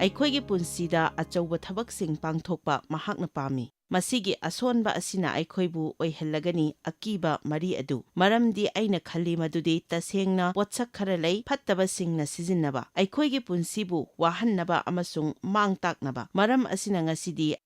ꯑꯩꯈꯣꯏꯒꯤ ꯄꯨꯟꯁꯤꯗ ꯑꯆꯧꯕ ꯊꯕꯛꯁꯤꯡ ꯄꯥꯡꯊꯣꯛꯄ ꯃꯍꯥꯛꯅ ꯄꯥꯝꯃꯤ꯫ ꯃꯁꯤꯒꯤ ꯑꯁꯣꯟꯕ ꯑꯁꯤꯅ ꯑꯩꯈꯣꯏꯕꯨ ꯑꯣꯏꯍꯜꯂꯒꯅꯤ ꯑꯀꯤꯕ ꯃꯔꯤ ꯑꯗꯨ, ꯃꯔꯝꯗꯤ ꯑꯩꯅ ꯈꯜꯂꯤ ꯃꯗꯨꯗꯤ ꯇꯁꯦꯡꯅ ꯄꯣꯠꯁꯛ ꯈꯔ ꯂꯩ ꯐꯠꯇꯕꯁꯤꯡꯅ ꯁꯤꯖꯤꯟꯅꯕ, ꯑꯩꯈꯣꯏꯒꯤ ꯄꯨꯟꯁꯤꯕꯨ ꯋꯥꯍꯟꯅꯕ ꯑꯃꯁꯨꯡ ꯃꯥꯡ ꯇꯥꯛꯅꯕ꯫ ꯃꯔꯝ ꯑꯁꯤꯅ ꯉꯁꯤꯗꯤ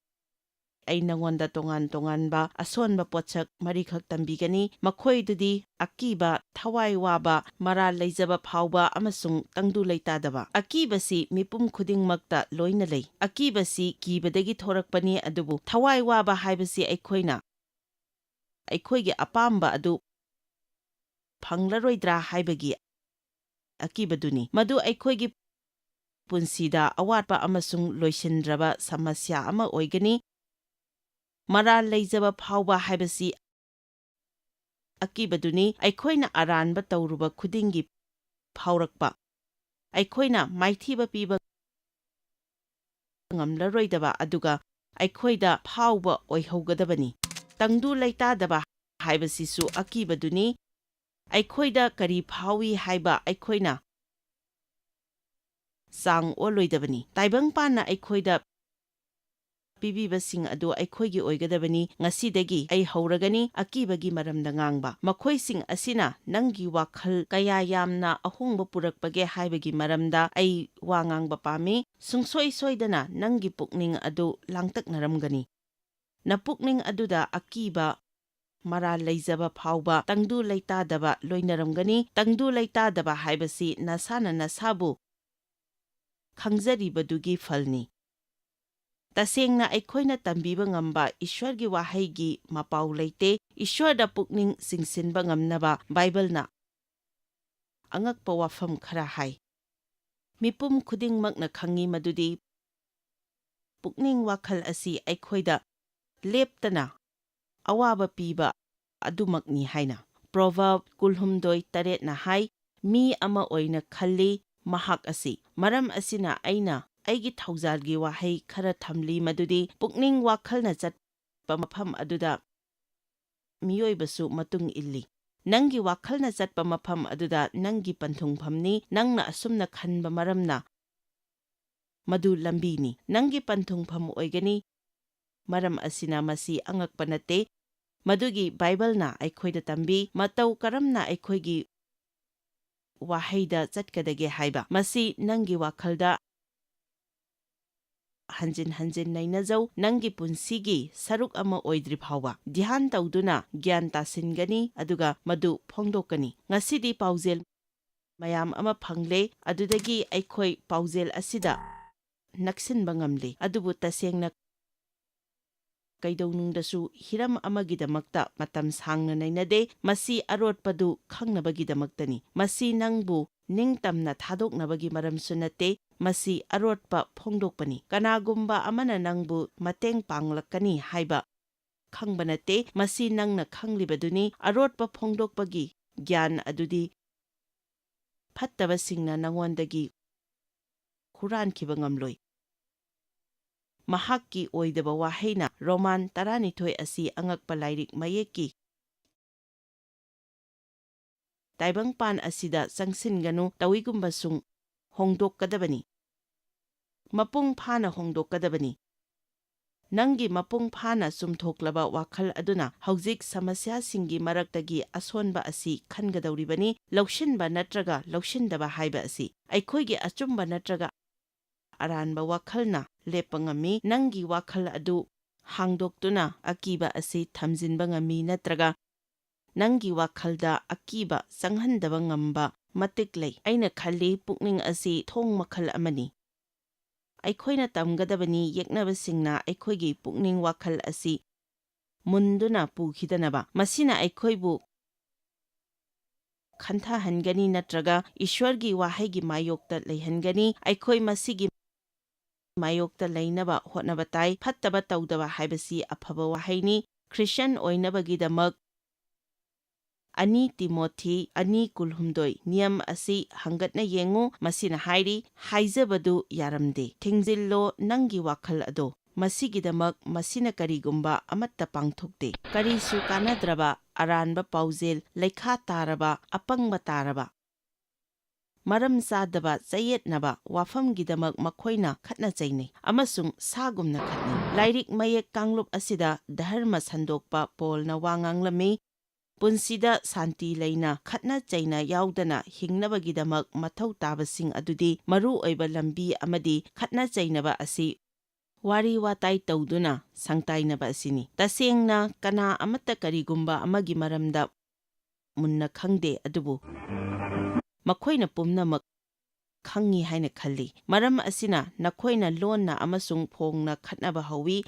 ꯑꯩ ꯅꯉꯣꯟꯗ ꯇꯣꯉꯥꯟ ꯇꯣꯉꯥꯟꯕ ꯑꯁꯣꯟꯕ ꯄꯣꯠꯁꯛ ꯃꯔꯤꯈꯛ ꯇꯝꯕꯤꯒꯅꯤ, ꯃꯈꯣꯏꯗꯨꯗꯤ ꯑꯀꯤꯕ, ꯊꯋꯥꯏ ꯋꯥꯕ, ꯃꯔꯥꯜ ꯂꯩꯖꯕ ꯐꯥꯎꯕ ꯑꯃꯁꯨꯡ ꯇꯪꯗꯨ ꯂꯩꯇꯥꯗꯕ꯫ ꯑꯀꯤꯕꯁꯤ ꯃꯤꯄꯨꯝ ꯈꯨꯗꯤꯡꯃꯛꯇ ꯂꯣꯏꯅ ꯂꯩ꯫ ꯑꯀꯤꯕꯁꯤ ꯀꯤꯕꯗꯒꯤ ꯊꯣꯔꯛꯄꯅꯤ, ꯑꯗꯨꯕꯨ ꯊꯋꯥꯏ ꯋꯥꯕ ꯍꯥꯏꯕꯁꯤ ꯑꯩꯈꯣꯏꯅ ꯑꯩꯈꯣꯏꯒꯤ ꯑꯄꯥꯝꯕ ꯑꯗꯨ ꯐꯪꯂꯔꯣꯏꯗ꯭ꯔꯥ ꯍꯥꯏꯕꯒꯤ ꯑꯀꯤꯕꯗꯨꯅꯤ꯫ ꯃꯗꯨ ꯑꯩꯈꯣꯏꯒꯤ ꯄꯨꯟꯁꯤꯗ ꯑꯋꯥꯠꯄ ꯑꯃꯁꯨꯡ ꯂꯣꯏꯁꯤꯟꯗ꯭ꯔꯕ ꯁꯃꯁ꯭ꯌꯥ ꯑꯃ ꯑꯣꯏꯒꯅꯤ꯫ ꯃꯔꯥꯜ ꯂꯩꯖꯕ ꯐꯥꯎꯕ ꯍꯥꯏꯕꯁꯤ ꯑꯀꯤꯕꯗꯨꯅꯤ, ꯑꯩꯈꯣꯏꯅ ꯑꯔꯥꯟꯕ ꯇꯧꯔꯨꯕ ꯈꯨꯗꯤꯡꯒꯤ ꯐꯥꯎꯔꯛꯄ, ꯑꯩꯈꯣꯏꯅ ꯃꯥꯏꯊꯤꯕ ꯄꯤꯕ ꯉꯝꯂꯔꯣꯏꯗꯕ ꯑꯗꯨꯒ ꯑꯩꯈꯣꯏꯗ ꯐꯥꯎꯕ ꯑꯣꯏꯍꯧꯒꯗꯕꯅꯤ꯫ ꯇꯪꯗꯨ ꯂꯩꯇꯥꯗꯕ ꯍꯥꯏꯕꯁꯤꯁꯨ ꯑꯀꯤꯕꯗꯨꯅꯤ, ꯑꯩꯈꯣꯏꯗ ꯀꯔꯤ ꯐꯥꯎꯏ ꯍꯥꯏꯕ ꯑꯩꯈꯣꯏꯅ ꯆꯥꯡ ꯑꯣꯜꯂꯣꯏꯗꯕꯅꯤ꯫ ꯇꯥꯏꯕꯪꯄꯥꯟꯅ ꯑꯩꯈꯣꯏꯗ ꯄꯤꯕꯤꯕꯁꯤꯡ ꯑꯗꯨ ꯑꯩꯈꯣꯏꯒꯤ ꯑꯣꯏꯒꯗꯕꯅꯤ꯫ ꯉꯁꯤꯗꯒꯤ ꯑꯩ ꯍꯧꯔꯒꯅꯤ ꯑꯀꯤꯕꯒꯤ ꯃꯔꯝꯗ ꯉꯥꯡꯕ, ꯃꯈꯣꯏꯁꯤꯡ ꯑꯁꯤꯅ ꯅꯪꯒꯤ ꯋꯥꯈꯜ ꯀꯌꯥ ꯌꯥꯝꯅ ꯑꯍꯣꯡꯕ ꯄꯨꯔꯛꯄꯒꯦ ꯍꯥꯏꯕꯒꯤ ꯃꯔꯝꯗ ꯑꯩ ꯋꯥ ꯉꯥꯡꯕ ꯄꯥꯝꯃꯤ꯫ ꯁꯨꯡꯁꯣꯏ ꯁꯣꯏꯗꯅ ꯅꯪꯒꯤ ꯄꯨꯛꯅꯤꯡ ꯑꯗꯨ ꯂꯥꯡꯇꯛꯅꯔꯝꯒꯅꯤ꯫ ꯅꯄꯨꯛꯅꯤꯡ ꯑꯗꯨꯗ ꯑꯀꯤꯕ, ꯃꯔꯥꯜ ꯂꯩꯖꯕ ꯐꯥꯎꯕ, ꯇꯪꯗꯨ ꯂꯩꯇꯥꯗꯕ ꯂꯣꯏꯅꯔꯝꯒꯅꯤ꯫ ꯇꯪꯗꯨ ꯂꯩꯇꯥꯗꯕ ꯍꯥꯏꯕꯁꯤ ꯅꯁꯥꯅ ꯅꯁꯥꯕꯨ ꯈꯪꯖꯔꯤꯕꯗꯨꯒꯤ ꯐꯜꯅꯤ꯫ ꯇꯁꯦꯡꯅ ꯑꯩꯈꯣꯏꯅ ꯇꯝꯕꯤꯕ ꯉꯝꯕ ꯏꯁ꯭ꯋꯔꯒꯤ ꯋꯥꯍꯩꯒꯤ ꯃꯄꯥꯎ ꯂꯩꯇꯦ꯫ ꯏꯁ꯭ꯋꯔꯗ ꯄꯨꯛꯅꯤꯡ ꯆꯤꯡꯁꯤꯟꯕ ꯉꯝꯅꯕ ꯕꯥꯏꯕꯜꯅ ꯑꯉꯛꯄ ꯋꯥꯐꯝ ꯈꯔ ꯍꯥꯏ꯫ ꯃꯤꯄꯨꯝ ꯈꯨꯗꯤꯡꯃꯛꯅ ꯈꯪꯏ ꯃꯗꯨꯗꯤ ꯄꯨꯛꯅꯤꯡ ꯋꯥꯈꯜ ꯑꯁꯤ ꯑꯩꯈꯣꯏꯗ ꯂꯦꯞꯇꯅ ꯑꯋꯥꯕ ꯄꯤꯕ ꯑꯗꯨꯃꯛꯅꯤ ꯍꯥꯏꯅ꯫ ꯄ꯭ꯔꯣꯚꯔꯕ 18:8ꯅ ꯍꯥꯏ, ꯃꯤ ꯑꯃ ꯑꯣꯏꯅ ꯈꯜꯂꯤ ꯃꯍꯥꯛ ꯑꯁꯤ꯫ ꯃꯔꯝ ꯑꯁꯤꯅ ꯑꯩꯅ ꯑꯩꯒꯤ ꯊꯧꯖꯥꯜꯒꯤ ꯋꯥꯍꯩ ꯈꯔ ꯊꯝꯂꯤ ꯃꯗꯨꯗꯤ ꯄꯨꯛꯅꯤꯡ ꯋꯥꯈꯜꯅ ꯆꯠꯄ ꯃꯐꯝ ꯑꯗꯨꯗ ꯃꯤꯑꯣꯏꯕꯁꯨ ꯃꯇꯨꯡ ꯏꯜꯂꯤ꯫ ꯅꯪꯒꯤ ꯋꯥꯈꯜꯅ ꯆꯠꯄ ꯃꯐꯝ ꯑꯗꯨꯗ ꯅꯪꯒꯤ ꯄꯟꯊꯨꯡꯐꯝꯅꯤ꯫ ꯅꯪꯅ ꯑꯁꯨꯝꯅ ꯈꯟꯕ ꯃꯔꯝꯅ ꯃꯗꯨ ꯂꯝꯕꯤꯅꯤ, ꯅꯪꯒꯤ ꯄꯟꯊꯨꯡꯐꯝ ꯑꯣꯏꯒꯅꯤ꯫ ꯃꯔꯝ ꯑꯁꯤꯅ ꯃꯁꯤ ꯑꯉꯛꯄ ꯅꯠꯇꯦ ꯃꯗꯨꯒꯤ ꯕꯥꯏꯕꯜꯅ ꯑꯩꯈꯣꯏꯗ ꯇꯝꯕꯤ ꯃꯇꯧ ꯀꯔꯝꯅ ꯑꯩꯈꯣꯏꯒꯤ ꯋꯥꯍꯩꯗ ꯆꯠꯀꯗꯒꯦ ꯍꯥꯏꯕ꯫ ꯃꯁꯤ ꯅꯪꯒꯤ ꯋꯥꯈꯜꯗ ꯍꯟꯖꯤꯟ ꯍꯟꯖꯤꯟ ꯅꯩꯅꯖꯧ, ꯅꯪꯒꯤ ꯄꯨꯟꯁꯤꯒꯤ ꯁꯔꯨꯛ ꯑꯃ ꯑꯣꯏꯗ꯭ꯔꯤ ꯐꯥꯎꯕ ꯙ꯭ꯌꯥꯟ ꯇꯧꯗꯨꯅ ꯒ꯭ꯌꯥꯟ ꯇꯥꯁꯤꯟꯒꯅꯤ ꯑꯗꯨꯒ ꯃꯗꯨ ꯐꯣꯡꯗꯣꯛꯀꯅꯤ꯫ ꯉꯁꯤꯗꯤ ꯄꯥꯎꯖꯦꯜ ꯃꯌꯥꯝ ꯑꯃ ꯐꯪꯂꯦ, ꯑꯗꯨꯗꯒꯤ ꯑꯩꯈꯣꯏ ꯄꯥꯎꯖꯦꯜ ꯑꯁꯤꯗ ꯅꯛꯁꯤꯟꯕ ꯉꯝꯂꯦ, ꯑꯗꯨꯕꯨ ꯇꯁꯦꯡꯅ ꯀꯩꯗꯧꯅꯨꯡꯗꯁꯨ ꯍꯤꯔꯝ ꯑꯃꯒꯤꯗꯃꯛꯇ ꯃꯇꯝ ꯁꯥꯡꯅ ꯅꯩꯅꯗꯦ꯫ ꯃꯁꯤ ꯑꯔꯣꯠꯄꯗꯨ ꯈꯪꯅꯕꯒꯤꯗꯃꯛꯇꯅꯤ꯫ ꯃꯁꯤ ꯅꯪꯕꯨ ꯅꯤꯡꯇꯝꯅ ꯊꯥꯗꯣꯛꯅꯕꯒꯤ ꯃꯔꯝꯁꯨ ꯅꯠꯇꯦ, ꯃꯁꯤ ꯑꯔꯣꯠꯄ ꯐꯣꯡꯗꯣꯛꯄꯅꯤ꯫ ꯀꯅꯥꯒꯨꯝꯕ ꯑꯃꯅ ꯅꯪꯕꯨ ꯃꯇꯦꯡ ꯄꯥꯡꯂꯛꯀꯅꯤ ꯍꯥꯏꯕ ꯈꯪꯕ ꯅꯠꯇꯦ, ꯃꯁꯤ ꯅꯪꯅ ꯈꯪꯂꯤꯕꯗꯨꯅꯤ꯫ ꯑꯔꯣꯠꯄ ꯐꯣꯡꯗꯣꯛꯄꯒꯤ ꯒ꯭ꯌꯥꯟ ꯑꯗꯨꯗꯤ ꯐꯠꯇꯕꯁꯤꯡꯅ ꯅꯉꯣꯟꯗꯒꯤ ꯍꯨꯔꯥꯟꯈꯤꯕ ꯉꯝꯂꯣꯏ꯫ ꯃꯍꯥꯛꯀꯤ ꯑꯣꯏꯗꯕ ꯋꯥꯍꯩꯅ ꯔꯣꯃꯥꯟ 12 ꯑꯁꯤ ꯑꯉꯛꯄ ꯂꯥꯏꯔꯤꯛ ꯃꯌꯦꯛꯀꯤ ꯇꯥꯏꯕꯪꯄꯥꯟ ꯑꯁꯤꯗ ꯆꯪꯁꯤꯟꯒꯅꯨ, ꯇꯧꯏꯒꯨꯝꯕꯁꯨꯡ ꯍꯣꯡꯗꯣꯛꯀꯗꯕꯅꯤ, ꯃꯄꯨꯡ ꯐꯥꯅ ꯍꯣꯡꯗꯣꯛꯀꯗꯕꯅꯤ꯫ ꯅꯪꯒꯤ ꯃꯄꯨꯡ ꯐꯥꯅ ꯆꯨꯝꯊꯣꯛꯂꯕ ꯋꯥꯈꯜ ꯑꯗꯨꯅ ꯍꯧꯖꯤꯛ ꯁꯃꯁ꯭ꯌꯥꯁꯤꯡꯒꯤ ꯃꯔꯛꯇꯒꯤ ꯑꯁꯣꯟꯕ ꯑꯁꯤ ꯈꯟꯒꯗꯧꯔꯤꯕꯅꯤ꯫ ꯂꯧꯁꯤꯟꯕ ꯅꯠꯇ꯭ꯔꯒ ꯂꯧꯁꯤꯟꯗꯕ ꯍꯥꯏꯕ ꯑꯁꯤ ꯑꯩꯈꯣꯏꯒꯤ ꯑꯆꯨꯝꯕ ꯅꯠꯇ꯭ꯔꯒ ꯑꯔꯥꯟꯕ ꯋꯥꯈꯜꯅ ꯂꯦꯞꯄ ꯉꯝꯃꯤ꯫ ꯅꯪꯒꯤ ꯋꯥꯈꯜ ꯑꯗꯨ ꯍꯥꯡꯗꯣꯛꯇꯨꯅ ꯑꯀꯤꯕ ꯑꯁꯤ ꯊꯝꯖꯤꯟꯕ ꯉꯝꯃꯤ, ꯅꯠꯇ꯭ꯔꯒ ꯅꯪꯒꯤ ꯋꯥꯈꯜꯗ ꯑꯀꯤꯕ ꯆꯪꯍꯟꯗꯕ ꯉꯝꯕ ꯃꯇꯤꯛ ꯂꯩ꯫ ꯑꯩꯅ ꯈꯜꯂꯤ ꯄꯨꯛꯅꯤꯡ ꯑꯁꯤ ꯊꯣꯡ ꯃꯈꯜ ꯑꯃꯅꯤ꯫ ꯑꯩꯈꯣꯏꯅ ꯇꯝꯒꯗꯕꯅꯤ ꯌꯦꯛꯅꯕꯁꯤꯡꯅ ꯑꯩꯈꯣꯏꯒꯤ ꯄꯨꯛꯅꯤꯡ ꯋꯥꯈꯜ ꯑꯁꯤ ꯃꯨꯟꯗꯨꯅ ꯄꯨꯈꯤꯗꯅꯕ꯫ ꯃꯁꯤꯅ ꯑꯩꯈꯣꯏꯕꯨ ꯈꯟꯊꯍꯟꯒꯅꯤ ꯅꯠꯇ꯭ꯔꯒ ꯏꯁ꯭ꯋꯔꯒꯤ ꯋꯥꯍꯩꯒꯤ ꯃꯥꯌꯣꯛꯇ ꯂꯩꯍꯟꯒꯅꯤ꯫ ꯑꯩꯈꯣꯏꯃꯁꯤꯒꯤ ꯃꯥꯌꯣꯛꯇ ꯂꯩꯅꯕ ꯍꯣꯠꯅꯕ ꯇꯥꯏ꯫ ꯐꯠꯇꯕ ꯇꯧꯗꯕ ꯍꯥꯏꯕꯁꯤ ꯑꯐꯕ ꯋꯥꯍꯩꯅꯤ꯫ ꯈ꯭ꯔꯤꯁꯇ꯭ꯌꯟ ꯑꯣꯏꯅꯕꯒꯤꯗꯃꯛ 2 ꯇꯤꯃꯣꯊꯤ 2:18 ꯅꯤꯌꯝ ꯑꯁꯤ ꯍꯪꯒꯠꯅ ꯌꯦꯡꯉꯨ꯫ ꯃꯁꯤꯅ ꯍꯥꯏꯔꯤ, ꯍꯥꯏꯖꯕꯗꯨ ꯌꯥꯔꯝꯗꯦ, ꯊꯤꯡꯖꯤꯜꯂꯣ ꯅꯪꯒꯤ ꯋꯥꯈꯜ ꯑꯗꯣ, ꯃꯁꯤꯒꯤꯗꯃꯛ ꯃꯁꯤꯅ ꯀꯔꯤꯒꯨꯝꯕ ꯑꯃꯠꯇ ꯄꯥꯡꯊꯣꯛꯇꯦ꯫ ꯀꯔꯤꯁꯨ ꯀꯥꯟꯅꯗ꯭ꯔꯕ, ꯑꯔꯥꯟꯕ ꯄꯥꯎꯖꯦꯜ, ꯂꯩꯈꯥ ꯇꯥꯔꯕ, ꯑꯄꯪꯕ ꯇꯥꯔꯕ, maram sadaba chayetnaba wafamgidamak makoina khatna chainai amasung sagumna khatnai. Lairik mayek kanglup asida dharma sandokpa Paulna wanganglami punsida santi leina khatna chaina yaudana hingnabagidamag mathau tabasing adudi maru oiba lambi amadi khatna chainaba asi wari watai tawduna sangtainaba asini. Tasengna kana amata karigumba amagi maramda munna khangde adubu makoina pumnamak khangi haina khalli. Maram asina nakoina lonna amasung phongna khatnaba hawi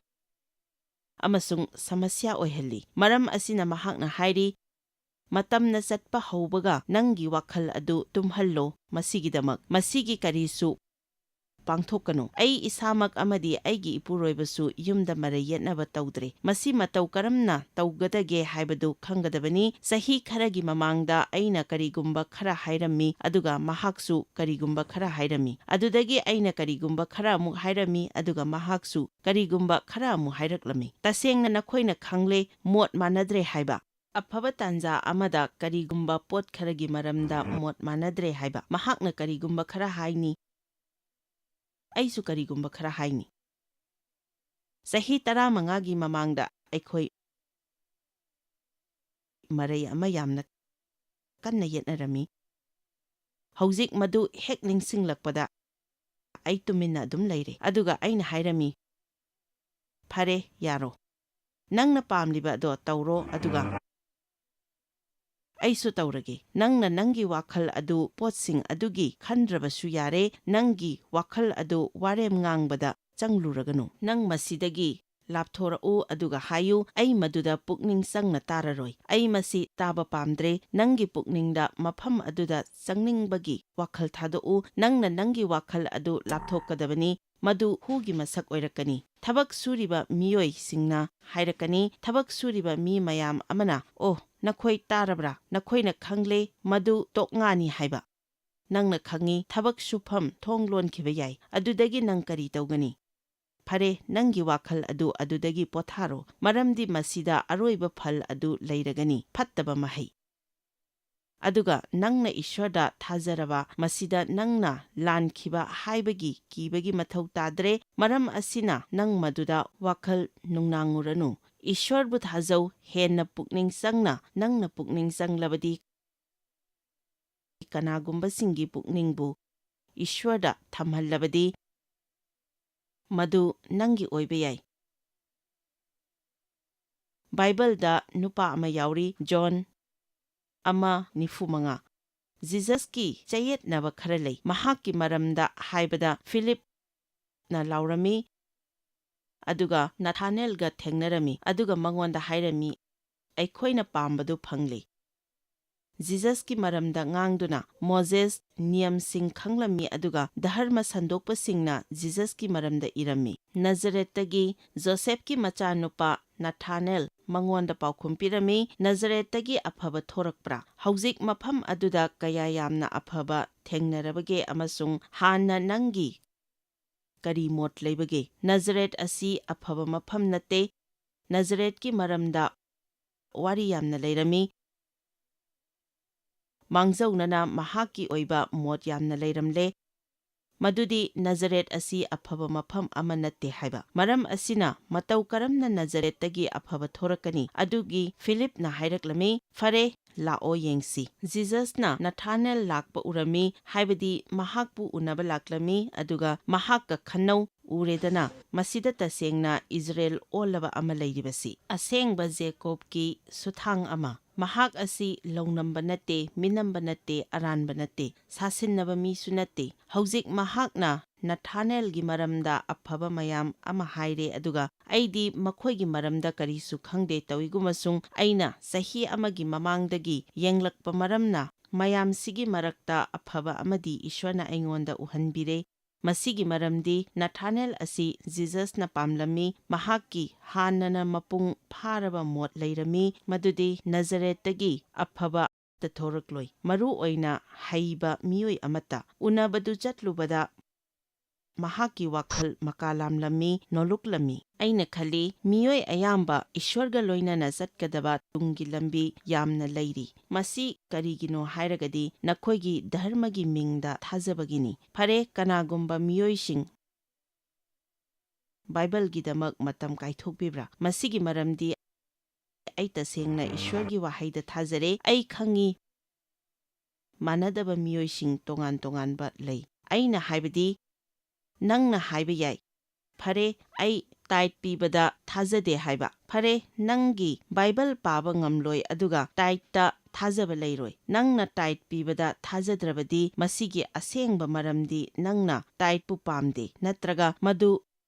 amasung samasya oihalli. Maram asina mahakna hairi matamna chatpa haubaga nangi wakhal adu tumhallo masigidamak masigi karisu pangthokano. Ai isamak amadi aigi ipuroibasu yumda marayetnaba tawdre. Masi matau karamna tawgadage haibadu khangadabani. Sahi kharagi mamangda aina karigumba khara hairami aduga mahaksu karigumba khara hairami. Adudagi aina karigumba khara amuk hairami aduga mahaksu karigumba khara amuk hairaklami. Tasengna nakoina khangle mot manadre haiba. Afaba tanja amada karigumba pot kharagi maramda mot manadre haiba. Mahakna karigumba khara haini aisu karigumba khara haini. Sahi 15 mamangda aikhoi marai ama yamna kanna yetnarami. Hauzik madu hek ningsinglakpada ai tuminna adum leire. Aduga aina hairami phare yaro. Nangna pamliba do tawro aduga aisu tawrage. Nangna nangi wakhal adu potsing adugi khandrabasu yare. Nangi wakhal adu warem ngangbada changluraganu. Nang masidagi lapthorau aduga hayu ai maduda pukning sangna tararoi. Ai masi taba pamdre. Nangi pukningda mafam aduda changningbagi wakhal thadou. Nangna nangi wakhal adu lapthokadabani. Madu hugi masak oirakani. Thabak suriba miyoi singna hairakani. Thabak suriba mi mayam amana oh nakhoi tarabra nakhoina khangle madu tokngani haiba. Nangna khangi thabak sufam thonglon khiba yai. Adudagi nang kari tawgani. Phare nangi wakhal adu adudagi potharo. Maramdi masida aroiba phal adu leiragani. Phattaba mahai. Aduga nangna ishwarda thajaraba masida nangna lan khiba haibagi kibagi mathau tadre. Maram asina nang maduda wakhal nungnanguranu. Ishwarbu thajau henna pukning sangna nangna pukning sanglabadi kanagumba singi pukningbu ishwarda thamhallabadi madu nangi oiba yai. Bible nupa ama yauri John 1:45. Jesus-ki chayetnaba khara lei. Mahakki maramda haibada Philip na laurami aduga Nathanaelga thengnarami aduga mangonda hairami aikhoina pambadu phangli. Jesus-ki maramda ngangduna Moses niyam sing khanglami aduga dharma sandokpa singna Jesus-ki maramda irami. Nazareth-tagi Joseph-ki machanupa Nathanael mangonda paukhum pirami. Nazareth-tagi afaba thorakpra. Hauzik mafam aduda kaya yamna afaba thengnarabage amasung hanna nangi kari mot leibage. Nazareth asi afaba mafam nate. Nazareth-ki maramda wari yamna leirami. Mangzaunana mahaki oiba mot yamna leiramle. Madudi Nazareth asi afaba mafam ama natte haiba. Maram asina matau karamna Nazareth-tagi afaba thorakani. Adugi Philip na hairaklami. Fare lao yengsi. Jesus na Nathanael lakpa urami haibadi mahakpu unaba laklami aduga mahakka khanau uredana masida tasengna Israel olaba ama leiribasi. Asengba Jacob ki suthang ama. Mahak asi launamba nate, minamba nate, aranba nate, sasinnaba misu nate. Hauzik mahakna Nathanael gi maramda afaba mayam ama haire aduga aidi makhoi gi maramda karisu khangde tawigumasung aina sahi amagi mamangdagi yenglakpa maramna mayam sigi marakta afaba amadi ishwana aingonda uhanbire. Masigi maramdi Nathanael asi Jesus na pamlami mahakki hanana mapung pharaba mot leirami madudi Nazareth-tagi afaba tathorakloi. Maru oina haiba miyoi amata unabadu chatlubada ꯃꯍꯥꯛꯀꯤ ꯋꯥꯈꯜ ꯃꯀꯥꯂꯥꯝꯂꯝꯃꯤ, ꯅꯣꯂꯨꯛꯂꯝꯃꯤ꯫ ꯑꯩꯅ ꯈꯜꯂꯤ ꯃꯤꯑꯣꯏ ꯑꯌꯥꯝꯕ ꯏꯁ꯭ꯋꯔꯒ ꯂꯣꯏꯅꯅ ꯆꯠꯀꯗꯕ ꯇꯨꯡꯒꯤ ꯂꯝꯕꯤ ꯌꯥꯝꯅ ꯂꯩꯔꯤ꯫ ꯃꯁꯤ ꯀꯔꯤꯒꯤꯅꯣ ꯍꯥꯏꯔꯒꯗꯤ ꯅꯈꯣꯏꯒꯤ ꯙꯔꯃꯒꯤ ꯃꯤꯡꯗ ꯊꯥꯖꯕꯒꯤꯅꯤ꯫ ꯐꯔꯦ, ꯀꯅꯥꯒꯨꯝꯕ ꯃꯤꯑꯣꯏꯁꯤꯡ ꯕꯥꯏꯕꯜꯒꯤꯗꯃꯛ ꯃꯇꯝ ꯀꯥꯏꯊꯣꯛꯄꯤꯕ꯭ꯔꯥ? ꯃꯁꯤꯒꯤ ꯃꯔꯝꯗꯤ ꯑꯩ ꯇꯁꯦꯡꯅ ꯏꯁ꯭ꯋꯔꯒꯤ ꯋꯥꯍꯩꯗ ꯊꯥꯖꯔꯦ꯫ ꯑꯩ ꯈꯪꯏ ꯃꯥꯟꯅꯗꯕ ꯃꯤꯑꯣꯏꯁꯤꯡ ꯇꯣꯉꯥꯟ ꯇꯣꯉꯥꯟꯕ ꯂꯩ꯫ ꯑꯩꯅ ꯍꯥꯏꯕꯗꯤ ꯅꯪꯅ ꯍꯥꯏꯕ ꯌꯥꯏ, ꯐꯔꯦ ꯑꯩ ꯇꯥꯏꯠ ꯄꯤꯕꯗ ꯊꯥꯖꯗꯦ ꯍꯥꯏꯕ꯫ ꯐꯔꯦ, ꯅꯪꯒꯤ ꯕꯥꯏꯕꯜ ꯄꯥꯕ ꯉꯝꯂꯣꯏ ꯑꯗꯨꯒ ꯇꯥꯏꯠꯇ ꯊꯥꯖꯕ ꯂꯩꯔꯣꯏ꯫ ꯅꯪꯅ ꯇꯥꯏꯠ ꯄꯤꯕꯗ ꯊꯥꯖꯗ꯭ꯔꯕꯗꯤ ꯃꯁꯤꯒꯤ ꯑꯁꯦꯡꯕ ꯃꯔꯝꯗꯤ ꯅꯪꯅ ꯇꯥꯏꯠꯄꯨ ꯄꯥꯝꯗꯦ, ꯅꯠꯇ꯭ꯔꯒ ꯃꯗꯨ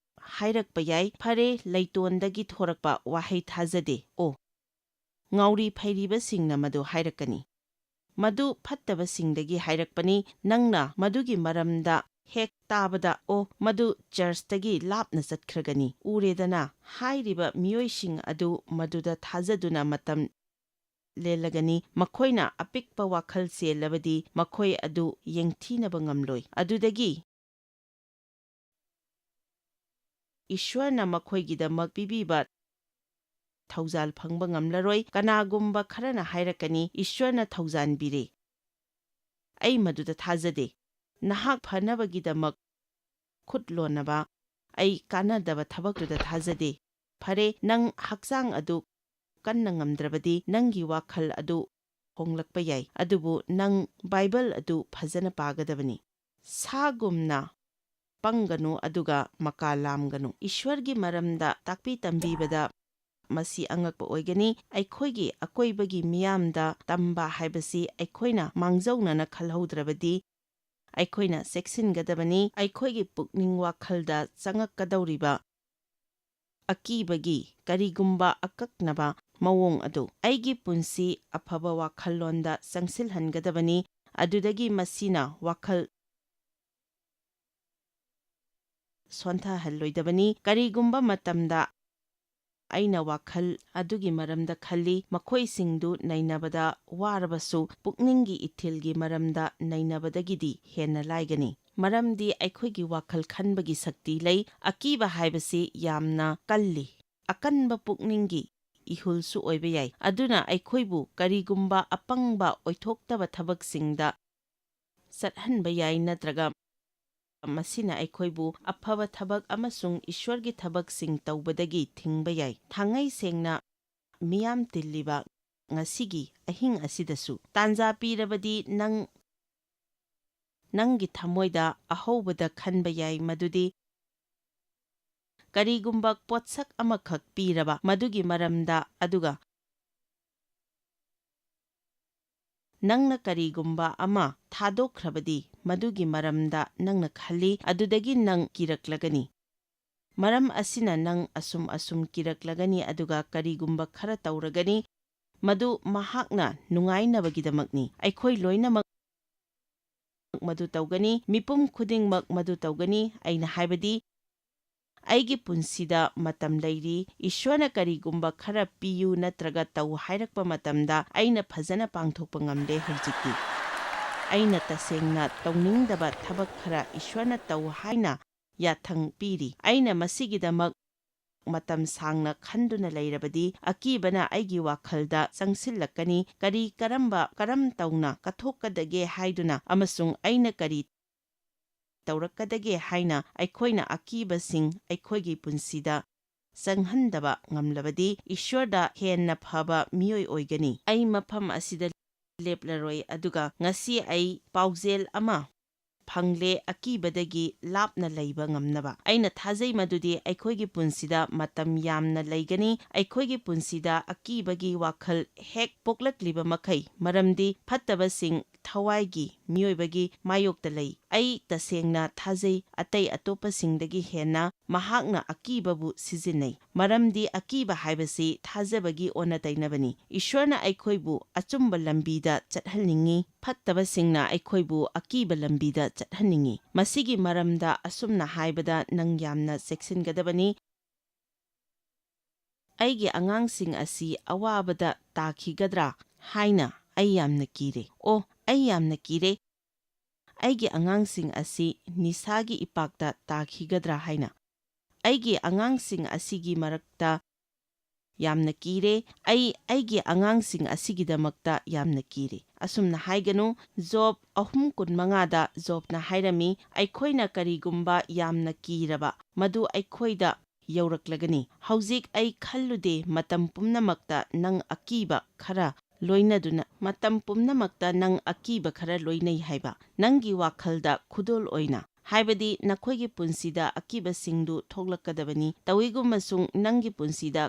ꯍꯥꯏꯔꯛꯄ ꯌꯥꯏ, ꯐꯔꯦ ꯂꯩꯇꯣꯟꯗꯒꯤ ꯊꯣꯔꯛꯄ ꯋꯥꯍꯩ ꯊꯥꯖꯗꯦ꯫ ꯑꯣ, ꯉꯥꯎꯔꯤ ꯐꯩꯔꯤꯕꯁꯤꯡꯅ ꯃꯗꯨ ꯍꯥꯏꯔꯛꯀꯅꯤ꯫ ꯃꯗꯨ ꯐꯠꯇꯕꯁꯤꯡꯗꯒꯤ ꯍꯥꯏꯔꯛꯄꯅꯤ꯫ ꯅꯪꯅ ꯃꯗꯨꯒꯤ ꯃꯔꯝꯗ ꯍꯦꯛ ꯇꯥꯕꯗ ꯑꯣ, ꯃꯗꯨ ꯆꯔꯆꯇꯒꯤ ꯂꯥꯞꯅ ꯆꯠꯈ꯭ꯔꯒꯅꯤ꯫ ꯎꯔꯦꯗꯅ, ꯍꯥꯏꯔꯤꯕ ꯃꯤꯑꯣꯏꯁꯤꯡ ꯑꯗꯨ ꯃꯗꯨꯗ ꯊꯥꯖꯗꯨꯅ ꯃꯇꯝ ꯂꯦꯜꯂꯒꯅꯤ꯫ ꯃꯈꯣꯏꯅ ꯑꯄꯤꯛꯄ ꯋꯥꯈꯜ ꯆꯦꯜꯂꯕꯗꯤ ꯃꯈꯣꯏ ꯑꯗꯨ ꯌꯦꯡꯊꯤꯅꯕ ꯉꯝꯂꯣꯏ꯫ ꯑꯗꯨꯗꯒꯤ ꯏꯁ꯭ꯋꯔꯅ ꯃꯈꯣꯏꯒꯤꯗꯃꯛ ꯄꯤꯕꯤꯕ ꯊꯧꯖꯥꯜ ꯐꯪꯕ ꯉꯝꯂꯔꯣꯏ꯫ ꯀꯅꯥꯒꯨꯝꯕ ꯈꯔꯅ ꯍꯥꯏꯔꯛꯀꯅꯤ ꯏꯁ꯭ꯋꯔꯅ ꯊꯧꯖꯥꯟꯕꯤꯔꯦ꯫ ꯑꯩ ꯃꯗꯨꯗ ꯊꯥꯖꯗꯦ꯫ ꯅꯍꯥꯛ ꯐꯅꯕꯒꯤꯗꯃꯛ ꯈꯨꯠ ꯂꯣꯟꯅꯕ ꯑꯩ ꯀꯥꯟꯅꯗꯕ ꯊꯕꯛꯇꯨꯗ ꯊꯥꯖꯗꯦ꯫ ꯐꯔꯦ, ꯅꯪ ꯍꯛꯆꯥꯡ ꯑꯗꯨ ꯀꯟꯅ ꯉꯝꯗ꯭ꯔꯕꯗꯤ ꯅꯪꯒꯤ ꯋꯥꯈꯜ ꯑꯗꯨ ꯍꯣꯡꯂꯛꯄ ꯌꯥꯏ, ꯑꯗꯨꯕꯨ ꯅꯪ ꯕꯥꯏꯕꯜ ꯑꯗꯨ ꯐꯖꯅ ꯄꯥꯒꯗꯕꯅꯤ꯫ ꯁꯥꯒꯨꯝꯅ ꯄꯪꯒꯅꯨ ꯑꯗꯨꯒ ꯃꯀꯥ ꯂꯥꯝꯒꯅꯨ꯫ ꯏꯁ꯭ꯋꯔꯒꯤ ꯃꯔꯝꯗ ꯇꯥꯛꯄꯤ ꯇꯝꯕꯤꯕꯗ ꯃꯁꯤ ꯑꯉꯛꯄ ꯑꯣꯏꯒꯅꯤ꯫ ꯑꯩꯈꯣꯏꯒꯤ ꯑꯀꯣꯏꯕꯒꯤ ꯃꯤꯌꯥꯝꯗ ꯇꯝꯕ ꯍꯥꯏꯕꯁꯤ ꯑꯩꯈꯣꯏꯅ ꯃꯥꯡꯖꯧꯅꯅ ꯈꯜꯍꯧꯗ꯭ꯔꯕꯗꯤ ꯑꯩꯈꯣꯏꯅ ꯆꯦꯛꯁꯤꯟꯒꯗꯕꯅꯤ꯫ ꯑꯩꯈꯣꯏꯒꯤ ꯄꯨꯛꯅꯤꯡ ꯋꯥꯈꯜꯗ ꯆꯪꯉꯛꯀꯗꯧꯔꯤꯕ ꯑꯀꯤꯕꯒꯤ ꯀꯔꯤꯒꯨꯝꯕ ꯑꯀꯛꯅꯕ ꯃꯑꯣꯡ ꯑꯗꯨ ꯑꯩꯒꯤ ꯄꯨꯟꯁꯤ ꯑꯐꯕ ꯋꯥꯈꯜꯂꯣꯟꯗ ꯆꯪꯁꯤꯜꯍꯟꯒꯗꯕꯅꯤ꯫ ꯑꯗꯨꯗꯒꯤ ꯃꯁꯤꯅ ꯋꯥꯈꯜ ꯁꯣꯟꯊꯍꯜꯂꯣꯏꯗꯕꯅꯤ꯫ ꯀꯔꯤꯒꯨꯝꯕ ꯃꯇꯝꯗ ꯑꯩꯅ ꯋꯥꯈꯜ ꯑꯗꯨꯒꯤ ꯃꯔꯝꯗ ꯈꯜꯂꯤ, ꯃꯈꯣꯏꯁꯤꯡꯗꯨ ꯅꯩꯅꯕꯗ ꯋꯥꯔꯕꯁꯨ ꯄꯨꯛꯅꯤꯡꯒꯤ ꯏꯊꯤꯜꯒꯤ ꯃꯔꯝꯗ ꯅꯩꯅꯕꯗꯒꯤꯗꯤ ꯍꯦꯟꯅ ꯂꯥꯏꯒꯅꯤ꯫ ꯃꯔꯝꯗꯤ ꯑꯩꯈꯣꯏꯒꯤ ꯋꯥꯈꯜ ꯈꯟꯕꯒꯤ ꯁꯛꯇꯤ ꯂꯩ꯫ ꯑꯀꯤꯕ ꯍꯥꯏꯕꯁꯤ ꯌꯥꯝꯅ ꯀꯜꯂꯤ, ꯑꯀꯟꯕ ꯄꯨꯛꯅꯤꯡꯒꯤ ꯏꯍꯨꯜꯁꯨ ꯑꯣꯏꯕ ꯌꯥꯏ꯫ ꯑꯗꯨꯅ ꯑꯩꯈꯣꯏꯕꯨ ꯀꯔꯤꯒꯨꯝꯕ ꯑꯄꯪꯕ ꯑꯣꯏꯊꯣꯛꯇꯕ ꯊꯕꯛꯁꯤꯡꯗ ꯆꯠꯍꯟꯕ ꯌꯥꯏ, ꯅꯠꯇ꯭ꯔꯒ ꯃꯁꯤꯅ ꯑꯩꯈꯣꯏꯕꯨ ꯑꯐꯕ ꯊꯕꯛ ꯑꯃꯁꯨꯡ ꯏꯁ꯭ꯋꯔꯒꯤ ꯊꯕꯛꯁꯤꯡ ꯇꯧꯕꯗꯒꯤ ꯊꯤꯡꯕ ꯌꯥꯏ꯫ ꯊꯥꯡꯉꯩ ꯁꯦꯡꯅ ꯃꯤꯌꯥꯝ ꯇꯤꯜꯂꯤꯕ ꯉꯁꯤꯒꯤ ꯑꯍꯤꯡ ꯑꯁꯤꯗꯁꯨ ꯇꯥꯟꯖꯥ ꯄꯤꯔꯕꯗꯤ ꯅꯪꯒꯤ ꯊꯃꯣꯏꯗ ꯑꯍꯧꯕꯗ ꯈꯟꯕ ꯌꯥꯏ ꯃꯗꯨꯗꯤ ꯀꯔꯤꯒꯨꯝꯕ ꯄꯣꯠꯁꯛ ꯑꯃꯈꯛ ꯄꯤꯔꯕ ꯃꯗꯨꯒꯤ ꯃꯔꯝꯗ, ꯑꯗꯨꯒ ꯅꯪꯅ ꯀꯔꯤꯒꯨꯝꯕ ꯑꯃ ꯊꯥꯗꯣꯛꯈ꯭ꯔꯕꯗꯤ ꯃꯗꯨꯒꯤ ꯃꯔꯝꯗ ꯅꯪꯅ ꯈꯜꯂꯤ, ꯑꯗꯨꯗꯒꯤ ꯅꯪ ꯀꯤꯔꯛꯂꯒꯅꯤ꯫ ꯃꯔꯝ ꯑꯁꯤꯅ ꯅꯪ ꯑꯁꯨꯝ ꯀꯤꯔꯛꯂꯒꯅꯤ ꯑꯗꯨꯒ ꯀꯔꯤꯒꯨꯝꯕ ꯈꯔ ꯇꯧꯔꯒꯅꯤ꯫ ꯃꯗꯨ ꯃꯍꯥꯛꯅ ꯅꯨꯡꯉꯥꯏꯅꯕꯒꯤꯗꯃꯛꯅꯤ꯫ ꯑꯩꯈꯣꯏ ꯂꯣꯏꯅꯃꯛ ꯃꯗꯨ ꯇꯧꯒꯅꯤ, ꯃꯤꯄꯨꯝ ꯈꯨꯗꯤꯡꯃꯛ ꯃꯗꯨ ꯇꯧꯒꯅꯤ꯫ ꯑꯩꯅ ꯍꯥꯏꯕꯗꯤ ꯑꯩꯒꯤ ꯄꯨꯟꯁꯤꯗ ꯃꯇꯝ ꯂꯩꯔꯤ꯫ ꯏꯁ꯭ꯋꯔꯅ ꯀꯔꯤꯒꯨꯝꯕ ꯈꯔ ꯄꯤꯌꯨ ꯅꯠꯇ꯭ꯔꯒ ꯇꯧ ꯍꯥꯏꯔꯛꯄ ꯃꯇꯝꯗ ꯑꯩꯅ ꯐꯖꯅ ꯄꯥꯡꯊꯣꯛꯄ ꯉꯝꯂꯦ꯫ ꯍꯧꯖꯤꯛꯇꯤ ꯑꯩꯅ ꯇꯁꯦꯡꯅ ꯇꯧꯅꯤꯡꯗꯕ ꯊꯕꯛ ꯈꯔ ꯏꯁ꯭ꯋꯔꯅ ꯇꯧ ꯍꯥꯏꯅ ꯌꯥꯊꯪ ꯄꯤꯔꯤ꯫ ꯑꯩꯅ ꯃꯁꯤꯒꯤꯗꯃꯛ ꯃꯇꯝ saangna ꯈꯟꯗꯨꯅ ꯂꯩꯔꯕꯗꯤ ꯑꯀꯤꯕꯅ ꯑꯩꯒꯤ ꯋꯥꯈꯜꯗ ꯆꯪꯁꯤꯜꯂꯛꯀꯅꯤ꯫ ꯀꯔꯝ ꯇꯧꯅ ꯀꯠꯊꯣꯛꯀꯗꯒꯦ ꯍꯥꯏꯗꯨꯅ ꯑꯃꯁꯨꯡ ꯑꯩꯅ ꯀꯔꯤ ꯇꯧꯔꯛꯀꯗꯒꯦ ꯍꯥꯏꯅ ꯑꯩꯈꯣꯏꯅ ꯑꯀꯤꯕꯁꯤꯡ ꯑꯩꯈꯣꯏꯒꯤ ꯄꯨꯟꯁꯤꯗ ꯆꯪꯍꯟꯗꯕ ꯉꯝꯂꯕꯗꯤ ꯏꯁ꯭ꯋꯔꯗ ꯍꯦꯟꯅ ꯐꯕ ꯃꯤꯑꯣꯏ ꯑꯣꯏꯒꯅꯤ꯫ ꯑꯩ ꯃꯐꯝ ꯑꯁꯤꯗ ꯂꯦꯞꯂꯔꯣꯏ, ꯑꯗꯨꯒ ꯉꯁꯤ ꯑꯩ ꯄꯥꯎꯖꯦꯜ ꯑꯃ ꯐꯪꯂꯦ ꯑꯀꯤꯕꯗꯒꯤ ꯂꯥꯞꯅ ꯂꯩꯕ ꯉꯝꯅꯕ꯫ ꯑꯩꯅ ꯊꯥꯖꯩ ꯃꯗꯨꯗꯤ ꯑꯩꯈꯣꯏꯒꯤ ꯄꯨꯟꯁꯤꯗ ꯃꯇꯝ ꯌꯥꯝꯅ ꯂꯩꯒꯅꯤ꯫ ꯑꯩꯈꯣꯏꯒꯤ ꯄꯨꯟꯁꯤꯗ ꯑꯀꯤꯕꯒꯤ ꯋꯥꯈꯜ ꯍꯦꯛ ꯄꯣꯛꯂꯛꯂꯤꯕ ꯃꯈꯩ, ꯃꯔꯝꯗꯤ ꯐꯠꯇꯕꯁꯤꯡ ꯊꯋꯥꯏꯒꯤ ꯃꯤꯑꯣꯏꯕꯒꯤ ꯃꯥꯌꯣꯛꯇ ꯂꯩ꯫ ꯑꯩ ꯇꯁꯦꯡꯅ ꯊꯥꯖꯩ ꯑꯇꯩ ꯑꯇꯣꯞꯄꯁꯤꯡꯗꯒꯤ ꯍꯦꯟꯅ ꯃꯍꯥꯛꯅ ꯑꯀꯤꯕꯕꯨ ꯁꯤꯖꯤꯟꯅꯩ, ꯃꯔꯝꯗꯤ ꯑꯀꯤꯕ ꯍꯥꯏꯕꯁꯤ ꯊꯥꯖꯕꯒꯤ ꯑꯣꯟꯅ ꯇꯩꯅꯕꯅꯤ꯫ ꯏꯁ꯭ꯋꯔꯅ ꯑꯩꯈꯣꯏꯕꯨ ꯑꯆꯨꯝꯕ ꯂꯝꯕꯤꯗ ꯆꯠꯍꯟꯅꯤꯡꯉꯤ, ꯐꯠꯇꯕꯁꯤꯡꯅ ꯑꯩꯈꯣꯏꯕꯨ ꯑꯀꯤꯕ ꯂꯝꯕꯤꯗ ꯆꯠꯍꯟꯅꯤꯡꯉꯤ꯫ ꯃꯁꯤꯒꯤ ꯃꯔꯝꯗ ꯑꯁꯨꯝꯅ ꯍꯥꯏꯕꯗ ꯅꯪ ꯌꯥꯝꯅ ꯆꯦꯛꯁꯤꯟꯒꯗꯕꯅꯤ꯫ ꯑꯩꯒꯤ ꯑꯉꯥꯡꯁꯤꯡ ꯑꯁꯤ ꯑꯋꯥꯕꯗ ꯇꯥꯈꯤꯒꯗ꯭ꯔꯥ ꯍꯥꯏꯅ ꯑꯩ ꯌꯥꯝꯅ ꯀꯤꯔꯦ꯫ ꯑꯣ, ꯑꯩ ꯌꯥꯝꯅ ꯀꯤꯔꯦ꯫ ꯑꯩꯒꯤ ꯑꯉꯥꯡꯁꯤꯡ ꯑꯁꯤ ꯅꯤꯁꯥꯒꯤ ꯏꯄꯥꯛꯇ ꯇꯥꯈꯤꯒꯗ꯭ꯔꯥ ꯍꯥꯏꯅ ꯑꯩꯒꯤ ꯑꯉꯥꯡꯁꯤꯡ ꯑꯁꯤꯒꯤ ꯃꯔꯛꯇ ꯌꯥꯝꯅ ꯀꯤꯔꯦ ꯑꯩꯒꯤ ꯑꯉꯥꯡꯁꯤꯡ ꯑꯁꯤꯒꯤꯗꯃꯛꯇ ꯌꯥꯝꯅ ꯀꯤꯔꯦ ꯑꯁꯨꯝꯅ ꯍꯥꯏꯒꯅꯨ ꯖꯣꯕ 3:25ꯗ ꯖꯣꯕꯅ ꯍꯥꯏꯔꯝꯃꯤ ꯑꯩꯈꯣꯏꯅ ꯀꯔꯤꯒꯨꯝꯕ ꯌꯥꯝꯅ ꯀꯤꯔꯕ ꯃꯗꯨ ꯑꯩꯈꯣꯏꯗ ꯌꯧꯔꯛꯂꯒꯅꯤ ꯍꯧꯖꯤꯛ ꯑꯩ ꯈꯜꯂꯨꯗꯦ ꯃꯇꯝ ꯄꯨꯝꯅꯃꯛꯇ ꯅꯪ ꯑꯀꯤꯕ ꯈꯔ ꯂꯣꯏꯅꯩ ꯍꯥꯏꯕ ꯅꯪꯒꯤ ꯋꯥꯈꯜꯗ ꯈꯨꯗꯣꯜ ꯑꯣꯏꯅ ꯍꯥꯏꯕꯗꯤ ꯅꯈꯣꯏꯒꯤ ꯄꯨꯟꯁꯤꯗ ꯑꯀꯤꯕꯁꯤꯡꯗꯨ ꯊꯣꯛꯂꯛꯀꯗꯕꯅꯤ ꯇꯧꯏꯒꯨꯝꯕꯁꯨꯡ ꯅꯪꯒꯤ ꯄꯨꯟꯁꯤꯗ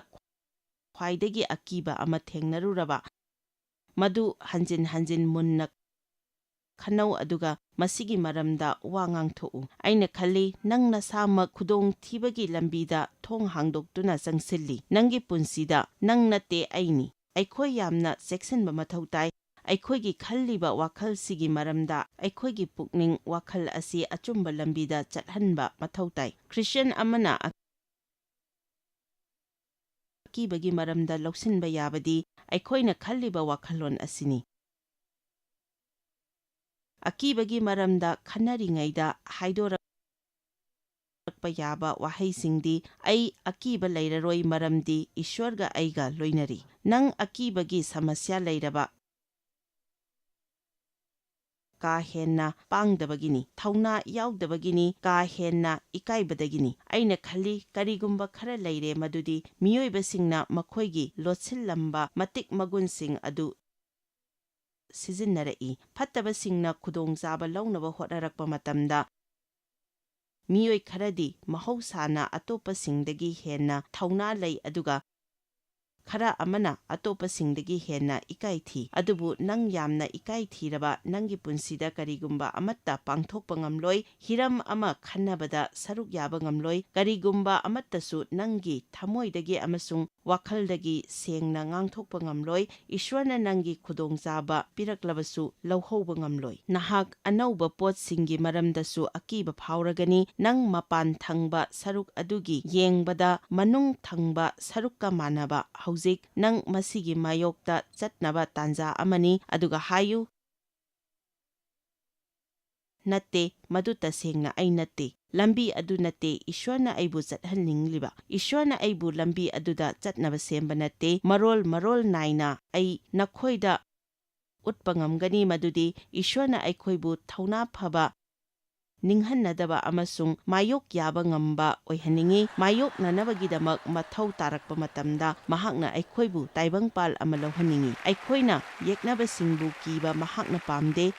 ꯈ꯭ꯋꯥꯏꯗꯒꯤ ꯑꯀꯤꯕ ꯑꯃ ꯊꯦꯡꯅꯔꯨꯔꯕ ꯃꯗꯨ ꯍꯟꯖꯤꯟ ꯍꯟꯖꯤꯟ ꯃꯨꯟꯅ ꯈꯟꯅꯧ ꯑꯗꯨꯒ ꯃꯁꯤꯒꯤ ꯃꯔꯝꯗ ꯋꯥ ꯉꯥꯡꯊꯣꯛꯎ ꯑꯩꯅ ꯈꯜꯂꯤ ꯅꯪ ꯅꯁꯥꯃꯛ ꯈꯨꯗꯣꯡꯊꯤꯕꯒꯤ ꯂꯝꯕꯤꯗ ꯊꯣꯡ ꯍꯥꯡꯗꯣꯛꯇꯨꯅ ꯆꯪꯁꯤꯜꯂꯤ ꯅꯪꯒꯤ ꯄꯨꯟꯁꯤꯗ ꯅꯪ ꯅꯠꯇꯦ ꯑꯩꯅꯤ ꯑꯩꯈꯣꯏ ꯌꯥꯝꯅ ꯆꯦꯛꯁꯤꯟꯕ ꯃꯊꯧ ꯇꯥꯏ ꯑꯩꯈꯣꯏꯒꯤ ꯈꯜꯂꯤꯕ ꯋꯥꯈꯜꯁꯤꯒꯤ ꯃꯔꯝꯗ ꯑꯩꯈꯣꯏꯒꯤ ꯄꯨꯛꯅꯤꯡ ꯋꯥꯈꯜ ꯑꯁꯤ ꯑꯆꯨꯝꯕ ꯂꯝꯕꯤꯗ ꯆꯠꯍꯟꯕ ꯃꯊꯧ ꯇꯥꯏ ꯈ꯭ꯔꯤꯁꯇꯤꯌꯟ ꯑꯃꯅ ꯑꯀꯤꯕꯒꯤ ꯃꯔꯝꯗ ꯂꯧꯁꯤꯟꯕ ꯌꯥꯕꯗꯤ ꯑꯩꯈꯣꯏꯅ ꯈꯜꯂꯤꯕ ꯋꯥꯈꯜꯂꯣꯟ ꯑꯁꯤꯅꯤ ꯑꯀꯤꯕꯒꯤ ꯃꯔꯝꯗ ꯈꯟꯅꯔꯤꯉꯩꯗ ꯍꯥꯏꯗꯣꯔꯛꯄ ꯌꯥꯕ ꯋꯥꯍꯩꯁꯤꯡꯗꯤ ꯑꯩ ꯑꯀꯤꯕ ꯂꯩꯔꯔꯣꯏ ꯃꯔꯝꯗꯤ ꯏꯁ꯭ꯋꯔꯒ ꯑꯩꯒ ꯂꯣꯏꯅꯔꯤ ꯅꯪ ꯑꯀꯤꯕꯒꯤ ꯁꯃꯁ꯭ꯌꯥ ꯂꯩꯔꯕ ꯀꯥ ꯍꯦꯟꯅ ꯄꯥꯡꯗꯕꯒꯤꯅꯤ ꯊꯧꯅꯥ ꯌꯥꯎꯗꯕꯒꯤꯅꯤ ꯀꯥ ꯍꯦꯟꯅ ꯏꯀꯥꯏꯕꯗꯒꯤꯅꯤ ꯑꯩꯅ ꯈꯜꯂꯤ ꯀꯔꯤꯒꯨꯝꯕ ꯈꯔ ꯂꯩꯔꯦ ꯃꯗꯨꯗꯤ ꯃꯤꯑꯣꯏꯕꯁꯤꯡꯅ ꯃꯈꯣꯏꯒꯤ ꯂꯣꯠꯁꯤꯜꯂꯝꯕ ꯃꯇꯤꯛ ꯃꯒꯨꯟꯁꯤꯡ ꯑꯗꯨ ꯁꯤꯖꯤꯟꯅꯔꯛꯏ ꯐꯠꯇꯕꯁꯤꯡꯅ ꯈꯨꯗꯣꯡꯆꯥꯕ ꯂꯧꯅꯕ ꯍꯣꯠꯅꯔꯛꯄ ꯃꯇꯝꯗ ꯃꯤꯑꯣꯏ ꯈꯔꯗꯤ ꯃꯍꯧꯁꯥꯅ ꯑꯇꯣꯞꯄꯁꯤꯡꯗꯒꯤ ꯍꯦꯟꯅ ꯊꯧꯅꯥ ꯂꯩ ꯑꯗꯨꯒ ꯈꯔ ꯑꯃꯅ ꯑꯇꯣꯞꯄꯁꯤꯡꯗꯒꯤ ꯍꯦꯟꯅ ꯏꯀꯥꯏ ꯊꯤ ꯑꯗꯨꯕꯨ ꯅꯪ ꯌꯥꯝꯅ ꯏꯀꯥꯏ ꯊꯤꯔꯕ ꯅꯪꯒꯤ ꯄꯨꯟꯁꯤꯗ ꯀꯔꯤꯒꯨꯝꯕ ꯑꯃꯠꯇ ꯄꯥꯡꯊꯣꯛꯄ ꯉꯝꯂꯣꯏ ꯍꯤꯔꯝ ꯑꯃ ꯈꯟꯅꯕꯗ ꯁꯔꯨꯛ ꯌꯥꯕ ꯉꯝꯂꯣꯏ ꯀꯔꯤꯒꯨꯝꯕ ꯑꯃꯠꯇꯁꯨ ꯅꯪꯒꯤ ꯊꯃꯣꯏꯗꯒꯤ ꯑꯃꯁꯨꯡ ꯋꯥꯈꯜꯗꯒꯤ ꯁꯦꯡꯅ ꯉꯥꯡꯊꯣꯛꯄ ꯉꯝꯂꯣꯏ ꯏꯁ꯭ꯋꯔꯅ ꯅꯪꯒꯤ ꯈꯨꯗꯣꯡꯆꯥꯕ ꯄꯤꯔꯛꯂꯕꯁꯨ ꯂꯧꯍꯧꯕ ꯉꯝꯂꯣꯏ ꯅꯍꯥꯛ ꯑꯅꯧꯕ ꯄꯣꯠꯁꯤꯡꯒꯤ ꯃꯔꯝꯗꯁꯨ ꯑꯀꯤꯕ ꯐꯥꯎꯔꯒꯅꯤ ꯅꯪ ꯃꯄꯥꯟ ꯊꯪꯕ ꯁꯔꯨꯛ ꯑꯗꯨꯒꯤ ꯌꯦꯡꯕꯗ ꯃꯅꯨꯡ ꯊꯪꯕ ꯁꯔꯨꯛꯀ ꯃꯥꯟꯅꯕ ꯍꯧꯖꯤꯛ ꯅꯪ ꯃꯁꯤꯒꯤ ꯃꯥꯌꯣꯛꯇ ꯆꯠꯅꯕ ꯇꯥꯟꯖꯥ ꯑꯃꯅꯤ ꯑꯗꯨꯒ ꯍꯥꯏꯌꯨ ꯅꯠꯇꯦ ꯃꯗꯨ ꯇꯁꯦꯡꯅ ꯑꯩ ꯅꯠꯇꯦ ꯂꯝꯕꯤ ꯑꯗꯨ ꯅꯠꯇꯦ ꯏꯁ꯭ꯋꯔꯅ ꯑꯩꯕꯨ ꯆꯠꯍꯟꯅꯤꯡꯂꯤꯕ ꯏꯁ꯭ꯋꯔꯅ ꯑꯩꯕꯨ ꯂꯝꯕꯤ ꯑꯗꯨꯗ ꯆꯠꯅꯕ ꯁꯦꯝꯕ ꯅꯠꯇꯦ ꯃꯔꯣꯜ ꯅꯥꯏꯅ ꯑꯩ ꯅꯈꯣꯏꯗ ꯎꯠꯄ ꯉꯝꯒꯅꯤ ꯃꯗꯨꯗꯤ ꯏꯁ꯭ꯋꯔꯅ ꯑꯩꯈꯣꯏꯕꯨ ꯊꯧꯅꯥ ꯐꯕ ꯅꯤꯡꯍꯟꯅꯗꯕ ꯑꯃꯁꯨꯡ ꯃꯥꯌꯣꯛ ꯌꯥꯕ ꯉꯝꯕ ꯑꯣꯏꯍꯟꯅꯤꯡꯉꯤ ꯃꯥꯌꯣꯛꯅꯅꯕꯒꯤꯗꯃꯛ ꯃꯊꯧ ꯇꯥꯔꯛꯄ ꯃꯇꯝꯗ ꯃꯍꯥꯛꯅ ꯑꯩꯈꯣꯏꯕꯨ ꯇꯥꯏꯕꯪꯄꯥꯜ ꯑꯃ ꯂꯧꯍꯟꯅꯤꯡꯉꯤ ꯑꯩꯈꯣꯏꯅ ꯌꯦꯛꯅꯕꯁꯤꯡꯕꯨ ꯀꯤꯕ ꯃꯍꯥꯛꯅ ꯄꯥꯝꯗꯦ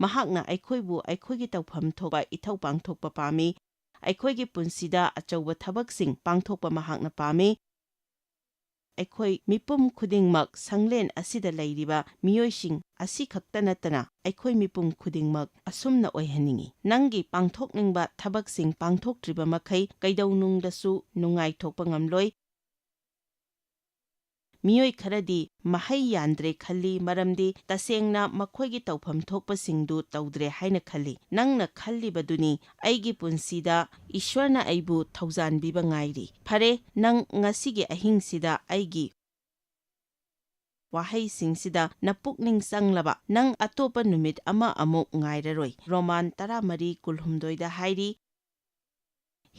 ꯃꯍꯥꯛꯅ ꯑꯩꯈꯣꯏꯕꯨ ꯑꯩꯈꯣꯏꯒꯤ ꯇꯧꯐꯝ ꯊꯣꯛꯄ ꯏꯊꯧ ꯄꯥꯡꯊꯣꯛꯄ ꯄꯥꯝꯃꯤ ꯑꯩꯈꯣꯏꯒꯤ ꯄꯨꯟꯁꯤꯗ ꯑꯆꯧꯕ ꯊꯕꯛꯁꯤꯡ ꯄꯥꯡꯊꯣꯛꯄ ꯃꯍꯥꯛꯅ ꯄꯥꯝꯃꯤ ꯑꯩꯈꯣꯏ ꯃꯤꯄꯨꯝ ꯈꯨꯗꯤꯡꯃꯛ ꯁꯪꯂꯦꯟ ꯑꯁꯤꯗ ꯂꯩꯔꯤꯕ ꯃꯤꯑꯣꯏꯁꯤꯡ ꯑꯁꯤꯈꯛꯇ ꯅꯠꯇꯅ ꯑꯩꯈꯣꯏ ꯃꯤꯄꯨꯝ ꯈꯨꯗꯤꯡꯃꯛ ꯑꯁꯨꯝꯅ ꯑꯣꯏꯍꯟꯅꯤꯡꯉꯤ ꯅꯪꯒꯤ ꯄꯥꯡꯊꯣꯛꯅꯤꯡꯕ ꯊꯕꯛꯁꯤꯡ ꯄꯥꯡꯊꯣꯛꯇ꯭ꯔꯤꯕ ꯃꯈꯩ ꯀꯩꯗꯧꯅꯨꯡꯗꯁꯨ ꯅꯨꯡꯉꯥꯏꯊꯣꯛꯄ ꯉꯝꯂꯣꯏ ꯃꯤꯑꯣꯏ ꯈꯔꯗꯤ ꯃꯍꯩ ꯌꯥꯟꯗ꯭ꯔꯦ ꯈꯜꯂꯤ ꯃꯔꯝꯗꯤ ꯇꯁꯦꯡꯅ ꯃꯈꯣꯏꯒꯤ ꯇꯧꯐꯝ ꯊꯣꯛꯄꯁꯤꯡꯗꯨ ꯇꯧꯗ꯭ꯔꯦ ꯍꯥꯏꯅ ꯈꯜꯂꯤ ꯅꯪꯅ ꯈꯜꯂꯤꯕꯗꯨꯅꯤ ꯑꯩꯒꯤ ꯄꯨꯟꯁꯤꯗ ꯏꯁ꯭ꯋꯔꯅ ꯑꯩꯕꯨ ꯊꯧꯖꯥꯟꯕꯤꯕ ꯉꯥꯏꯔꯤ ꯐꯔꯦ ꯅꯪ ꯉꯁꯤꯒꯤ ꯑꯍꯤꯡꯁꯤꯗ ꯑꯩꯒꯤ ꯋꯥꯍꯩꯁꯤꯡꯁꯤꯗ ꯅꯄꯨꯛꯅꯤꯡ ꯆꯪꯂꯕ ꯅꯪ ꯑꯇꯣꯞꯄ ꯅꯨꯃꯤꯠ ꯑꯃ ꯑꯃꯨꯛ ꯉꯥꯏꯔꯔꯣꯏ ꯔꯣꯃꯥꯟ 13:18ꯗ ꯍꯥꯏꯔꯤ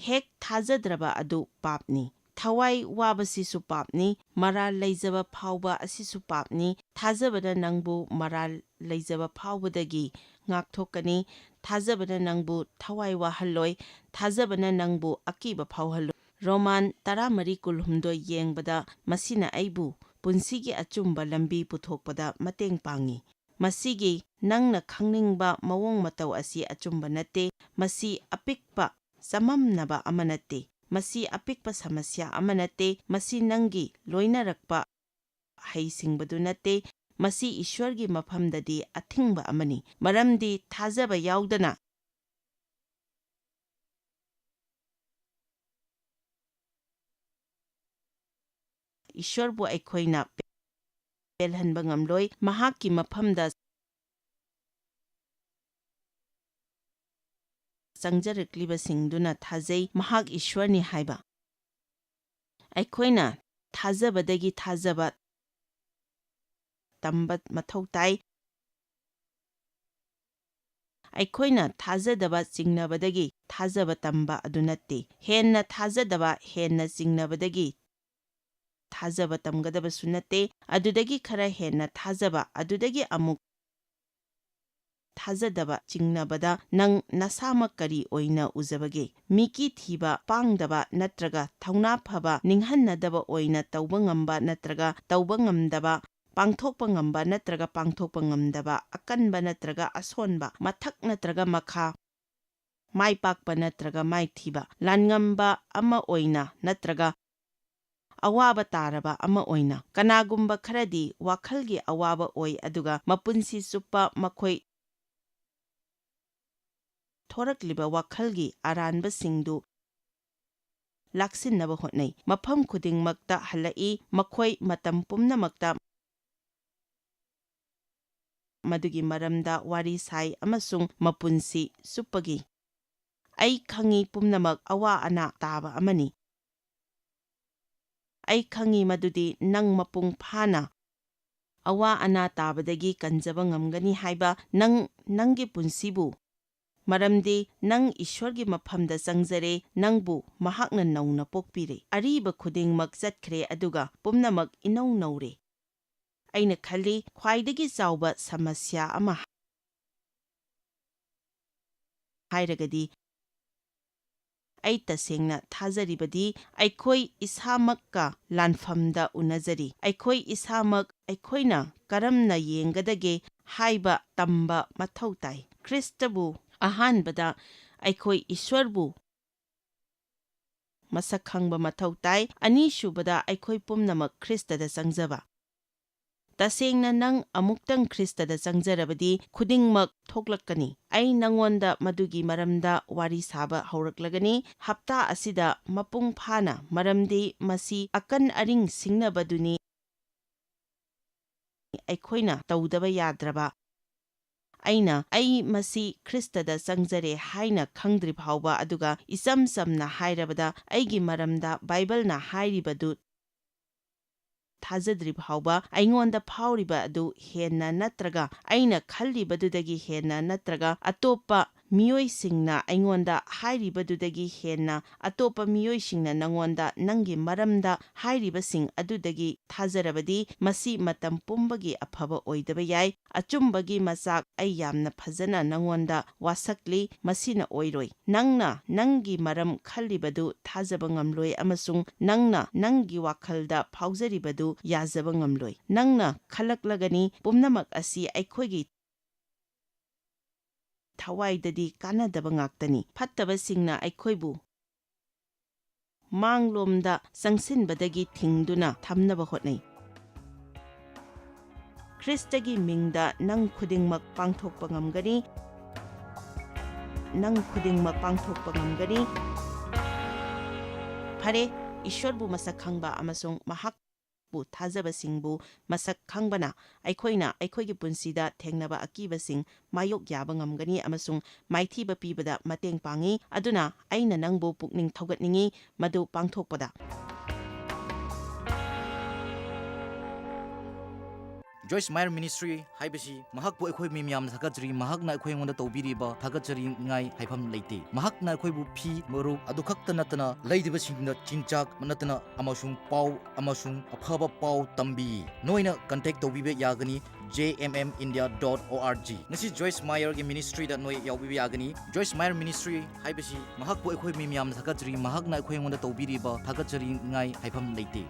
ꯍꯦꯛ ꯊꯥꯖꯗ꯭ꯔꯕ ꯑꯗꯨ ꯄꯥꯞꯅꯤ ꯊꯋꯥꯏ ꯋꯥꯕꯁꯤꯁꯨ ꯄꯥꯞꯅꯤ ꯃꯔꯥꯜ ꯂꯩꯖꯕ ꯐꯥꯎꯕ ꯑꯁꯤꯁꯨ ꯄꯥꯞꯅꯤ ꯊꯥꯖꯕꯅ ꯅꯪꯕꯨ ꯃꯔꯥꯜ ꯂꯩꯖꯕ ꯐꯥꯎꯕꯗꯒꯤ ꯉꯥꯛꯊꯣꯛꯀꯅꯤ ꯊꯥꯖꯕꯅ ꯅꯪꯕꯨ ꯊꯋꯥꯏ ꯋꯥꯍꯜꯂꯣꯏ ꯊꯥꯖꯕꯅ ꯅꯪꯕꯨ ꯑꯀꯤꯕ ꯐꯥꯎꯍꯜꯂꯣꯏ ꯔꯣꯃꯥꯟ 13:18 ꯌꯦꯡꯕꯗ ꯃꯁꯤꯅ ꯑꯩꯕꯨ ꯄꯨꯟꯁꯤꯒꯤ ꯑꯆꯨꯝꯕ ꯂꯝꯕꯤ ꯄꯨꯊꯣꯛꯄꯗ ꯃꯇꯦꯡ ꯄꯥꯡꯉꯤ ꯃꯁꯤꯒꯤ ꯅꯪꯅ ꯈꯪꯅꯤꯡꯕ ꯃꯑꯣꯡ ꯃꯇꯧ ꯑꯁꯤ ꯑꯆꯨꯝꯕ ꯅꯠꯇꯦ ꯃꯁꯤ ꯑꯄꯤꯛꯄ ꯆꯃꯝꯅꯕ ꯑꯃ ꯅꯠꯇꯦ ꯃꯁꯤ ꯑꯄꯤꯛꯄ ꯁꯃꯁ꯭ꯌꯥ ꯑꯃ ꯅꯠꯇꯦ ꯃꯁꯤ ꯅꯪꯒꯤ ꯂꯣꯏꯅꯔꯛꯄ ꯍꯩꯁꯤꯡꯕꯗꯨ ꯅꯠꯇꯦ ꯃꯁꯤ ꯏꯁ꯭ꯋꯔꯒꯤ ꯃꯐꯝꯗꯗꯤ ꯑꯊꯤꯡꯕ ꯑꯃꯅꯤ ꯃꯔꯝꯗꯤ ꯊꯥꯖꯕ ꯌꯥꯎꯗꯅ ꯏꯁ꯭ꯋꯔꯕꯨ ꯑꯩꯈꯣꯏꯅ ꯄꯦꯜꯍꯟꯕ ꯉꯝꯂꯣꯏ ꯃꯍꯥꯛꯀꯤ ꯃꯐꯝꯗ ꯆꯪꯖꯔꯛꯂꯤꯕꯁꯤꯡꯗꯨꯅ ꯊꯥꯖꯩ ꯃꯍꯥꯛ ꯏꯁ꯭ꯋꯔꯅꯤ ꯍꯥꯏꯕ ꯑꯩꯈꯣꯏꯅ ꯊꯥꯖꯕꯗꯒꯤ ꯊꯥꯖꯕ ꯇꯝꯕ ꯃꯊꯧ ꯇꯥꯏ꯫ ꯑꯩꯈꯣꯏꯅ ꯊꯥꯖꯗꯕ ꯆꯤꯡꯅꯕꯗꯒꯤ ꯊꯥꯖꯕ ꯇꯝꯕ ꯑꯗꯨ ꯅꯠꯇꯦ꯫ ꯍꯦꯟꯅ ꯊꯥꯖꯗꯕ ꯍꯦꯟꯅ ꯆꯤꯡꯅꯕꯗꯒꯤ ꯊꯥꯖꯕ ꯇꯝꯒꯗꯕꯁꯨ ꯅꯠꯇꯦ꯫ ꯑꯗꯨꯗꯒꯤ ꯈꯔ ꯍꯦꯟꯅ ꯊꯥꯖꯕ, ꯑꯗꯨꯗꯒꯤ ꯑꯃꯨꯛ ꯊꯥꯖꯗꯕ ꯆꯤꯡꯅꯕꯗ ꯅꯪ ꯅꯁꯥꯃꯛ ꯀꯔꯤ ꯑꯣꯏꯅ ꯎꯖꯕꯒꯦ? ꯃꯤꯀꯤ ꯊꯤꯕ, ꯄꯥꯡꯗꯕ ꯅꯠꯇ꯭ꯔꯒ ꯊꯧꯅꯥ ꯐꯕ, ꯅꯤꯡꯍꯟꯅꯗꯕ ꯑꯣꯏꯅ ꯇꯧꯕ ꯉꯝꯕ ꯅꯠꯇ꯭ꯔꯒ ꯇꯧꯕ ꯉꯝꯗꯕ, ꯄꯥꯡꯊꯣꯛꯄ ꯉꯝꯕ ꯅꯠꯇ꯭ꯔꯒ ꯄꯥꯡꯊꯣꯛꯄ ꯉꯝꯗꯕ, ꯑꯀꯟꯕ ꯅꯠꯇ꯭ꯔꯒ ꯑꯁꯣꯟꯕ, ꯃꯊꯛ ꯅꯠꯇ꯭ꯔꯒ ꯃꯈꯥ, ꯃꯥꯏꯄꯥꯛꯄ ꯅꯠꯇ꯭ꯔꯒ ꯃꯥꯏꯊꯤꯕ, ꯂꯥꯟꯉꯝꯕ ꯑꯃ ꯑꯣꯏꯅ ꯅꯠꯇ꯭ꯔꯒ ꯑꯋꯥꯕ ꯇꯥꯔꯕ ꯑꯃ ꯑꯣꯏꯅ꯫ ꯀꯅꯥꯒꯨꯝꯕ ꯈꯔꯗꯤ ꯋꯥꯈꯜꯒꯤ ꯑꯋꯥꯕ ꯑꯣꯏ ꯑꯗꯨꯒ ꯃꯄꯨꯟꯁꯤ ꯆꯨꯞꯄ ꯃꯈꯣꯏ ꯊꯣꯔꯛꯂꯤꯕ ꯋꯥꯈꯜꯒꯤ ꯑꯔꯥꯟꯕꯁꯤꯡꯗꯨ ꯂꯥꯛꯁꯤꯟꯅꯕ ꯍꯣꯠꯅꯩ꯫ ꯃꯐꯝ ꯈꯨꯗꯤꯡꯃꯛꯇ ꯍꯜꯂꯛꯏ꯫ ꯃꯈꯣꯏ ꯃꯇꯝ ꯄꯨꯝꯅꯃꯛꯇ ꯃꯗꯨꯒꯤ ꯃꯔꯝꯗ ꯋꯥꯔꯤ ꯁꯥꯏ ꯑꯃꯁꯨꯡ ꯃꯄꯨꯟꯁꯤ ꯆꯨꯞꯄꯒꯤ ꯑꯩ ꯈꯪꯏ ꯄꯨꯝꯅꯃꯛ ꯑꯋꯥ ꯑꯅꯥ ꯇꯥꯕ ꯑꯃꯅꯤ꯫ ꯑꯩ ꯈꯪꯏ ꯃꯗꯨꯗꯤ ꯅꯪ ꯃꯄꯨꯡ ꯐꯥꯅ ꯑꯋꯥ ꯑꯅꯥ ꯇꯥꯕꯗꯒꯤ ꯀꯟꯖꯕ ꯉꯝꯒꯅꯤ ꯍꯥꯏꯕ ꯅꯪꯒꯤ ꯄꯨꯟꯁꯤꯕꯨ, ꯃꯔꯝꯗꯤ ꯅꯪ ꯏꯁ꯭ꯋꯔꯒꯤ ꯃꯐꯝꯗ ꯆꯪꯖꯔꯦ, ꯅꯪꯕꯨ ꯃꯍꯥꯛꯅ ꯅꯧꯅ ꯄꯣꯛꯄꯤꯔꯦ꯫ ꯑꯔꯤꯕ ꯈꯨꯗꯤꯡꯃꯛ ꯆꯠꯈ꯭ꯔꯦ ꯑꯗꯨꯒ ꯄꯨꯝꯅꯃꯛ ꯏꯅꯧ ꯅꯧꯔꯦ꯫ ꯑꯩꯅ ꯈꯜꯂꯤ ꯈ꯭ꯋꯥꯏꯗꯒꯤ ꯆꯥꯎꯕ ꯁꯃꯁ꯭ꯌꯥ ꯑꯃ ꯍꯥꯏꯔꯒꯗꯤ ꯑꯩ ꯇꯁꯦꯡꯅ ꯊꯥꯖꯔꯤꯕꯗꯤ ꯑꯩꯈꯣꯏ ꯏꯁꯥꯃꯛꯀ ꯂꯥꯟꯐꯝꯗ ꯎꯅꯖꯔꯤ꯫ ꯑꯩꯈꯣꯏ ꯏꯁꯥꯃꯛ ꯑꯩꯈꯣꯏꯅ ꯀꯔꯝꯅ ꯌꯦꯡꯒꯗꯒꯦ ꯍꯥꯏꯕ ꯇꯝꯕ ꯃꯊꯧ ꯇꯥꯏ꯫ ꯈ꯭ꯔꯤꯁꯇꯕꯨ ꯑꯍꯥꯟꯕꯗ ꯑꯩꯈꯣꯏ ꯏꯁ꯭ꯋꯔꯕꯨ ꯃꯁꯛ ꯈꯪꯕ ꯃꯊꯧ ꯇꯥꯏ꯫ ꯑꯅꯤꯁꯨꯕꯗ ꯑꯩꯈꯣꯏ ꯄꯨꯝꯅꯃꯛ ꯈ꯭ꯔꯤꯁꯇꯗ ꯆꯪꯖꯕ꯫ ꯇꯁꯦꯡꯅ ꯅꯪ ꯑꯃꯨꯛꯇꯪ ꯈ꯭ꯔꯤꯁꯇꯗ ꯆꯪꯖꯔꯕꯗꯤ ꯈꯨꯗꯤꯡꯃꯛ ꯊꯣꯛꯂꯛꯀꯅꯤ꯫ ꯑꯩ ꯅꯉꯣꯟꯗ ꯃꯗꯨꯒꯤ ꯃꯔꯝꯗ ꯋꯥꯔꯤ ꯁꯥꯕ ꯍꯧꯔꯛꯂꯒꯅꯤ ꯍꯞꯇꯥ ꯑꯁꯤꯗ ꯃꯄꯨꯡ ꯐꯥꯅ, ꯃꯔꯝꯗꯤ ꯃꯁꯤ ꯑꯀꯟ ꯑꯔꯤꯡ ꯁꯤꯡꯅꯕꯗꯨꯅꯤ ꯑꯩꯈꯣꯏꯅ ꯇꯧꯗꯕ ꯌꯥꯗ꯭ꯔꯕ꯫ ꯑꯩ ꯃꯁꯤ ꯈ꯭ꯔꯤꯁꯇꯗ ꯆꯪꯖꯔꯦ ꯍꯥꯏꯅ ꯈꯪꯗ꯭ꯔꯤ ꯐꯥꯎꯕ, ꯑꯗꯨꯒ ꯏꯆꯝ ꯆꯝꯅ ꯍꯥꯏꯔꯕꯗ ꯑꯩꯒꯤ ꯃꯔꯝꯗ ꯕꯥꯏꯕꯜꯅ ꯍꯥꯏꯔꯤꯕꯗꯨ ꯊꯥꯖꯗ꯭ꯔꯤ ꯐꯥꯎꯕ, ꯑꯩꯉꯣꯟꯗ ꯐꯥꯎꯔꯤꯕ ꯑꯗꯨ ꯍꯦꯟꯅ ꯅꯠꯇ꯭ꯔꯒ ꯑꯩꯅ ꯈꯜꯂꯤꯕꯗꯨꯗꯒꯤ ꯍꯦꯟꯅ ꯅꯠꯇ꯭ꯔꯒ ꯑꯇꯣꯞꯄ ꯃꯤꯑꯣꯏꯁꯤꯡꯅ ꯑꯩꯉꯣꯟꯗ ꯍꯥꯏꯔꯤꯕꯗꯨꯗꯒꯤ ꯍꯦꯟꯅ, ꯑꯇꯣꯞꯄ ꯃꯤꯑꯣꯏꯁꯤꯡꯅ ꯅꯉꯣꯟꯗ ꯅꯪꯒꯤ ꯃꯔꯝꯗ ꯍꯥꯏꯔꯤꯕꯁꯤꯡ ꯑꯗꯨꯗꯒꯤ ꯊꯥꯖꯔꯕꯗꯤ ꯃꯁꯤ ꯃꯇꯝ ꯄꯨꯝꯕꯒꯤ ꯑꯐꯕ ꯑꯣꯏꯗꯕ ꯌꯥꯏ꯫ ꯑꯆꯨꯝꯕꯒꯤ ꯃꯆꯥꯛ ꯑꯩ ꯌꯥꯝꯅ ꯐꯖꯅ ꯅꯉꯣꯟꯗ ꯋꯥꯁꯛꯂꯤ, ꯃꯁꯤꯅ ꯑꯣꯏꯔꯣꯏ꯫ ꯅꯪꯅ ꯅꯪꯒꯤ ꯃꯔꯝ ꯈꯜꯂꯤꯕꯗꯨ ꯊꯥꯖꯕ ꯉꯝꯂꯣꯏ ꯑꯃꯁꯨꯡ ꯅꯪꯅ ꯅꯪꯒꯤ ꯋꯥꯈꯜꯗ ꯐꯥꯎꯖꯔꯤꯕꯗꯨ ꯌꯥꯖꯕ ꯉꯝꯂꯣꯏ꯫ ꯅꯪꯅ ꯈꯜꯂꯛꯂꯒꯅꯤ ꯄꯨꯝꯅꯃꯛ ꯑꯁꯤ ꯑꯩꯈꯣꯏꯒꯤ ꯊꯋꯥꯏꯗꯗꯤ ꯀꯥꯟꯅꯗꯕ ꯉꯥꯛꯇꯅꯤ꯫ ꯐꯠꯇꯕꯁꯤꯡꯅ ꯑꯩꯈꯣꯏꯕꯨ ꯃꯥꯡꯂꯣꯝꯗ ꯆꯪꯁꯤꯟꯕꯗꯒꯤ ꯊꯤꯡꯗꯨꯅ ꯊꯝꯅꯕ ꯍꯣꯠꯅꯩ꯫ ꯈ꯭ꯔꯤꯁꯇꯒꯤ ꯃꯤꯡꯗ ꯅꯪ ꯈꯨꯗꯤꯡꯃꯛ ꯄꯥꯡꯊꯣꯛꯄ ꯉꯝꯒꯅꯤ꯫ ꯅꯪ ꯈꯨꯗꯤꯡꯃꯛ ꯄꯥꯡꯊꯣꯛꯄ ꯉꯝꯒꯅꯤ꯫ ꯐꯔꯦ, ꯏꯁ꯭ꯋꯔꯕꯨ ꯃꯁꯛ ꯈꯪꯕ ꯑꯃꯁꯨꯡ ꯃꯍꯥꯛꯄꯨ ꯊꯥꯖꯕꯁꯤꯡꯕꯨ ꯃꯁꯛ ꯈꯪꯕꯅ ꯑꯩꯈꯣꯏꯅ ꯑꯩꯈꯣꯏꯒꯤ ꯄꯨꯟꯁꯤꯗ ꯊꯦꯡꯅꯕ ꯑꯀꯤꯕꯁꯤꯡ ꯃꯥꯌꯣꯛ ꯌꯥꯕ ꯉꯝꯒꯅꯤ ꯑꯃꯁꯨꯡ ꯃꯥꯏꯊꯤꯕ ꯄꯤꯕꯗ ꯃꯇꯦꯡ ꯄꯥꯡꯏ꯫ ꯑꯗꯨꯅ ꯑꯩꯅ ꯅꯪꯕꯨ ꯄꯨꯛꯅꯤꯡ ꯊꯧꯒꯠꯅꯤꯡꯏ ꯃꯗꯨ ꯄꯥꯡꯊꯣꯛꯄꯗ꯫ Joyce Meyer Ministry haibasi mahakpu akhoi mi miyam thakajri mahakna akhoi ngonda tawbiriba thakajri ngai haifam leite mahakna akhoi bu phi maru adu khakta natana leidiba singna chinchak manatana amasung pau amasung aphaba pau tambi noina contact tawbibe yagani jmmindia.org ngasi Joyce Meyer gi ministry da noi yawbibe yagani Joyce Meyer Ministry haibasi mahakpu akhoi mi miyam thakajri mahakna akhoi ngonda tawbiriba thakajri ngai haifam leite